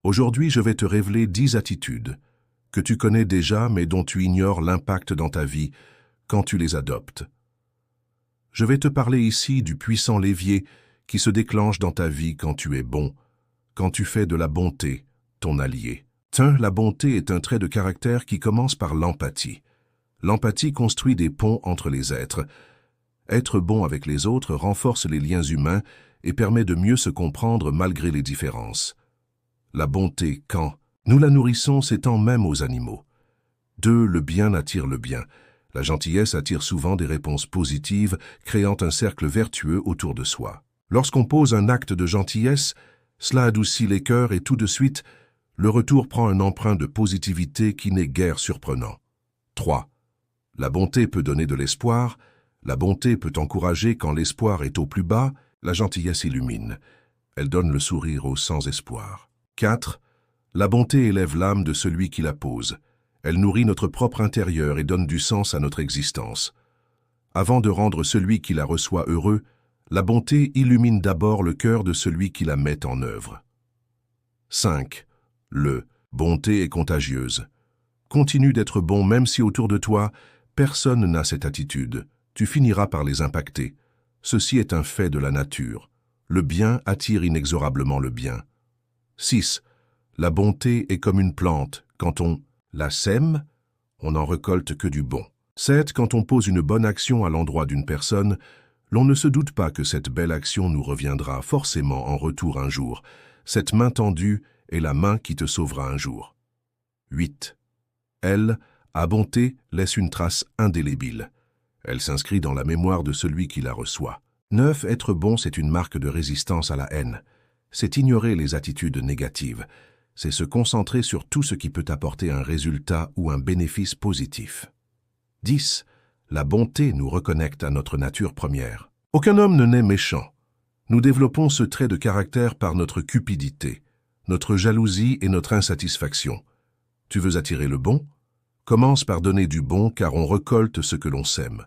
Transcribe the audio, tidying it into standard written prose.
Aujourd'hui, je vais te révéler 10 attitudes que tu connais déjà mais dont tu ignores l'impact dans ta vie quand tu les adoptes. Je vais te parler ici du puissant levier qui se déclenche dans ta vie quand tu es bon, quand tu fais de la bonté ton allié. Tiens, la bonté est un trait de caractère qui commence par l'empathie. L'empathie construit des ponts entre les êtres. Être bon avec les autres renforce les liens humains et permet de mieux se comprendre malgré les différences. La bonté, quand nous la nourrissons, s'étend même aux animaux. 2. Le bien attire le bien. La gentillesse attire souvent des réponses positives, créant un cercle vertueux autour de soi. Lorsqu'on pose un acte de gentillesse, cela adoucit les cœurs et tout de suite, le retour prend un emprunt de positivité qui n'est guère surprenant. 3. La bonté peut donner de l'espoir. La bonté peut encourager quand l'espoir est au plus bas. La gentillesse illumine. Elle donne le sourire aux sans-espoir. 4. La bonté élève l'âme de celui qui la pose. Elle nourrit notre propre intérieur et donne du sens à notre existence. Avant de rendre celui qui la reçoit heureux, la bonté illumine d'abord le cœur de celui qui la met en œuvre. 5. Bonté est contagieuse. Continue d'être bon même si autour de toi, personne n'a cette attitude. Tu finiras par les impacter. Ceci est un fait de la nature. Le bien attire inexorablement le bien. 6. La bonté est comme une plante. Quand on la sème, on n'en récolte que du bon. 7. Quand on pose une bonne action à l'endroit d'une personne, l'on ne se doute pas que cette belle action nous reviendra forcément en retour un jour. Cette main tendue est la main qui te sauvera un jour. 8. Elle, à bonté, laisse une trace indélébile. Elle s'inscrit dans la mémoire de celui qui la reçoit. 9. Être bon, c'est une marque de résistance à la haine. C'est ignorer les attitudes négatives. C'est se concentrer sur tout ce qui peut apporter un résultat ou un bénéfice positif. 10. La bonté nous reconnecte à notre nature première. Aucun homme ne naît méchant. Nous développons ce trait de caractère par notre cupidité, notre jalousie et notre insatisfaction. Tu veux attirer le bon? Commence par donner du bon car on récolte ce que l'on sème.